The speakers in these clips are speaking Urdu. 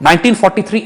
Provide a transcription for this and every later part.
1943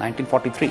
1943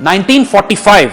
1945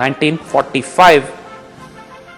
1945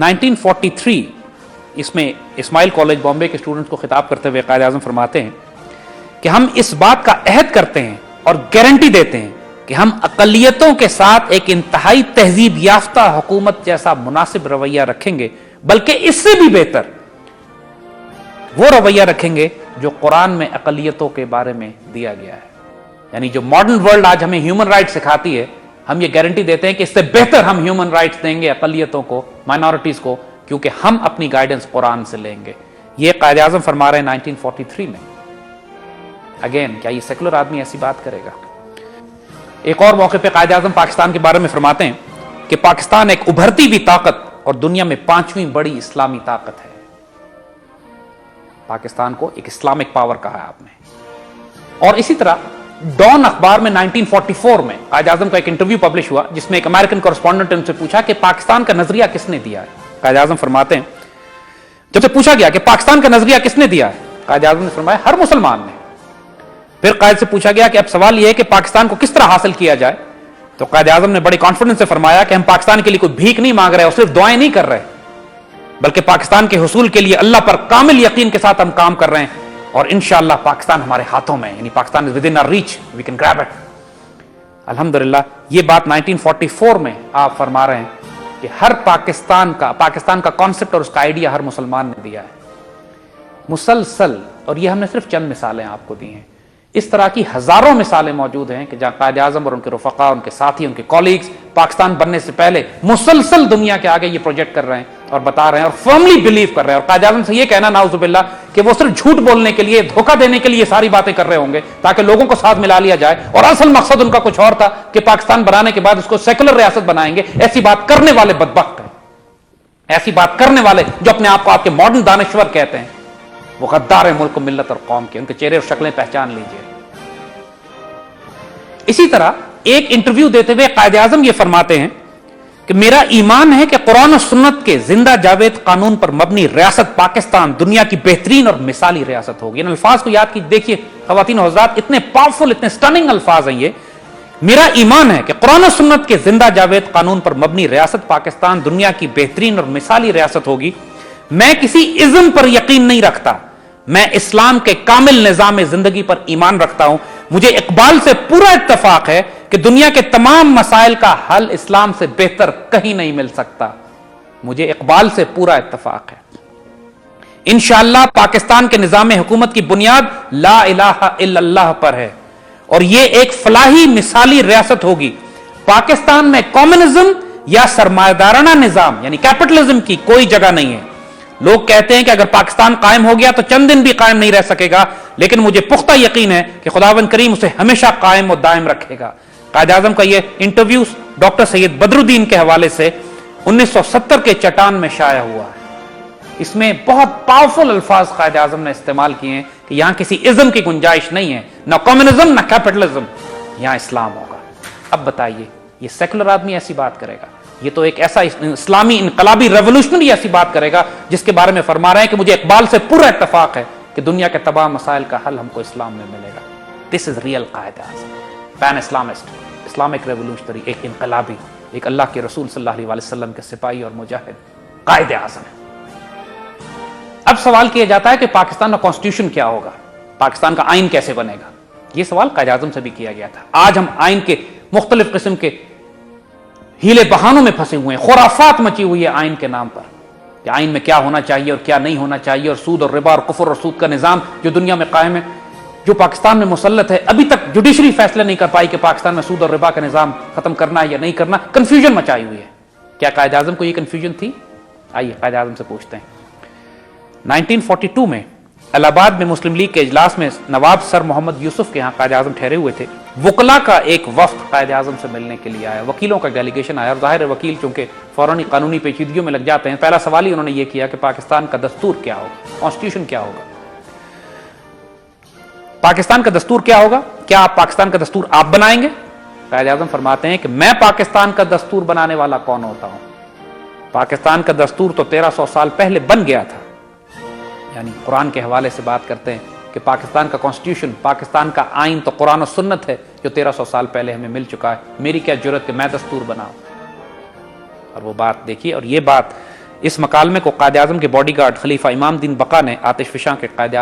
1943 اس میں اسماعیل کالج بامبے کے اسٹوڈنٹس کو خطاب کرتے ہوئے قائد اعظم فرماتے ہیں کہ ہم اس بات کا عہد کرتے ہیں اور گارنٹی دیتے ہیں کہ ہم اقلیتوں کے ساتھ ایک انتہائی تہذیب یافتہ حکومت جیسا مناسب رویہ رکھیں گے، بلکہ اس سے بھی بہتر وہ رویہ رکھیں گے جو قرآن میں اقلیتوں کے بارے میں دیا گیا ہے. یعنی جو ماڈرن ورلڈ آج ہمیں ہیومن رائٹ سکھاتی ہے، ہم یہ گارنٹی دیتے ہیں کہ اس سے بہتر ہم ہیومن رائٹس دیں گے اقلیتوں کو، مائنورٹیز کو، کیونکہ ہم اپنی گائیڈنس قرآن سے لیں گے. یہ قائد اعظم فرما رہے ہیں 1943 میں. اگین کیا یہ سیکولر آدمی ایسی بات کرے گا؟ ایک اور موقع پہ قائد اعظم پاکستان کے بارے میں فرماتے ہیں کہ پاکستان ایک ابھرتی ہوئی طاقت اور دنیا میں 5ویں بڑی اسلامی طاقت ہے. پاکستان کو ایک اسلامک پاور کہا ہے آپ نے. اور اسی طرح ڈان اخبار میں 1944 میں قائد اعظم کا ایک انٹرویو پبلش ہوا جس میں ایک امریکن کورسپونڈنٹ نے ان سے پوچھا کہ پاکستان کا نظریہ کس نے دیا ہے. قائد اعظم فرماتے ہیں جب سے پوچھا گیا کہ پاکستان کا نظریہ کس نے دیا ہے، قائد اعظم نے فرمایا ہر مسلمان نے. پھر قائد سے پوچھا گیا کہ اب سوال یہ ہے کہ پاکستان کو کس طرح حاصل کیا جائے، تو قائد اعظم نے بڑی کانفیڈنس سے فرمایا کہ ہم پاکستان کے لیے کوئی بھیک نہیں مانگ رہے اور صرف دعائیں نہیں کر رہے، بلکہ پاکستان کے حصول کے لیے اللہ پر کامل یقین کے ساتھ ہم کام کر رہے ہیں اور انشاءاللہ پاکستان ہمارے ہاتھوں میں، یعنی Pakistan is with in our reach, we can grab it. الحمدللہ یہ بات 1944 میں آپ فرما رہے ہیں کہ ہر پاکستان کا کانسیپٹ اور اس کا آئیڈیا ہر مسلمان نے دیا ہے مسلسل. اور یہ ہم نے صرف چند مثالیں آپ کو دی ہیں. اس طرح کی ہزاروں مثالیں موجود ہیں کہ جہاں قائد اعظم اور ان کے رفقا، ان کے ساتھی، ان کے کولیگز پاکستان بننے سے پہلے مسلسل دنیا کے آگے یہ پروجیکٹ کر رہے ہیں اور بتا رہے ہیں اور فرملی بلیو کر رہے ہیں. اور قائد اعظم سے یہ کہنا نعوذ باللہ کہ وہ صرف جھوٹ بولنے کے لیے، دھوکہ دینے کے لیے یہ ساری باتیں کر رہے ہوں گے تاکہ لوگوں کو ساتھ ملا لیا جائے، اور اصل مقصد ان کا کچھ اور تھا کہ پاکستان بنانے کے بعد اس کو سیکولر ریاست بنائیں گے. ایسی بات کرنے والے بدبخت ہیں، ایسی بات کرنے والے جو اپنے آپ کو آپ کے ماڈرن دانشور کہتے ہیں، وہ غدار ہیں ملک و ملت اور قوم کے. ان کے چہرے اور شکلیں پہچان لیجئے. اسی طرح ایک انٹرویو دیتے ہوئے قائد اعظم یہ فرماتے ہیں کہ میرا ایمان ہے کہ قرآن و سنت کے زندہ جاوید قانون پر مبنی ریاست پاکستان دنیا کی بہترین اور مثالی ریاست ہوگی. ان الفاظ کو یاد کی دیکھیے خواتین و حضرات، اتنے پاورفل، اتنے سٹننگ الفاظ ہیں یہ. میرا ایمان ہے کہ قرآن و سنت کے زندہ جاوید قانون پر مبنی ریاست پاکستان دنیا کی بہترین اور مثالی ریاست ہوگی. میں کسی ازم پر یقین نہیں رکھتا، میں اسلام کے کامل نظام زندگی پر ایمان رکھتا ہوں. مجھے اقبال سے پورا اتفاق ہے کہ دنیا کے تمام مسائل کا حل اسلام سے بہتر کہیں نہیں مل سکتا. مجھے اقبال سے پورا اتفاق ہے. انشاءاللہ پاکستان کے نظام حکومت کی بنیاد لا الہ الا اللہ پر ہے اور یہ ایک فلاحی مثالی ریاست ہوگی. پاکستان میں کمیونزم یا سرمایہ دارانہ نظام یعنی کیپٹلزم کی کوئی جگہ نہیں ہے. لوگ کہتے ہیں کہ اگر پاکستان قائم ہو گیا تو چند دن بھی قائم نہیں رہ سکے گا، لیکن مجھے پختہ یقین ہے کہ خداوند کریم اسے ہمیشہ قائم و دائم رکھے گا. قائد اعظم کا یہ انٹرویو ڈاکٹر سید بدر الدین کے حوالے سے 1970 کے چٹان میں شائع ہوا ہے. اس میں بہت پاورفل الفاظ قائد اعظم نے استعمال کیے ہیں کہ یہاں کسی ازم کی گنجائش نہیں ہے، نہ کمیونزم نہ کیپٹلزم، یہاں اسلام ہوگا. اب بتائیے یہ سیکولر آدمی ایسی بات کرے گا؟ یہ تو ایک ایسا اسلامی انقلابی ریولوشنری ایسی بات کرے گا جس کے بارے میں فرما رہے ہیں کہ مجھے اقبال سے پورا اتفاق ہے کہ دنیا کے تمام مسائل کا حل ہم کو اسلام میں ملے گا. دس is real Quaid Azam, pain Islamist, Islamic revolutionary, ایک انقلابی، ایک اللہ کے رسول صلی اللہ علیہ وسلم کے سپاہی اور مجاہد قائد اعظم ہے. اب سوال کیا جاتا ہے کہ پاکستان کا کانسٹیٹیوشن کیا ہوگا، پاکستان کا آئین کیسے بنے گا. یہ سوال قائد اعظم سے بھی کیا گیا تھا. آج ہم آئین کے مختلف قسم کے ہیلے بہانوں میں پھنسے ہوئے ہیں، خرافات مچی ہوئی ہے آئین کے نام پر کہ آئین میں کیا ہونا چاہیے اور کیا نہیں ہونا چاہیے، اور سود اور ربا اور کفر اور سود کا نظام جو دنیا میں قائم ہے، جو پاکستان میں مسلط ہے. ابھی تک جوڈیشری فیصلہ نہیں کر پائی کہ پاکستان میں سود اور ربا کا نظام ختم کرنا ہے یا نہیں کرنا. کنفیوژن مچائی ہوئی ہے. کیا قائد اعظم کو یہ کنفیوژن تھی؟ آئیے قائد اعظم سے پوچھتے ہیں. 1942 میں الہ آباد میں مسلم لیگ کے اجلاس میں نواب سر محمد یوسف کے ہاں قائد اعظم ٹھہرے ہوئے تھے. وکلا کا ایک وفد قائد اعظم سے ملنے کے لیے آیا، وکیلوں کا ڈیلیگیشن آیا، اور ظاہر ہے وکیل چونکہ فوراً قانونی پیچیدگیوں میں لگ جاتے ہیں. پہلا سوال ہی انہوں نے یہ کیا کہ پاکستان کا دستور کیا ہوگا، کانسٹیٹیوشن کیا ہوگا. پاکستان کا دستور کیا ہوگا؟ کیا آپ پاکستان کا دستور آپ بنائیں گے؟ قائد اعظم فرماتے ہیں کہ میں پاکستان کا دستور بنانے والا کون ہوتا ہوں؟ پاکستان کا دستور تو 1300 سال پہلے بن گیا تھا. یعنی قرآن کے حوالے سے بات کرتے ہیں کہ پاکستان کا کانسٹیٹیوشن، پاکستان کا آئین تو قرآن و سنت ہے جو 1300 سال پہلے ہمیں مل چکا ہے. میری کیا جرت کہ میں دستور بناؤں؟ اور وہ بات دیکھیے، اور یہ بات اس مکالمے کو قائد اعظم کے باڈی گارڈ خلیفہ امام الدین بقا نے آتش فشاں کے قائد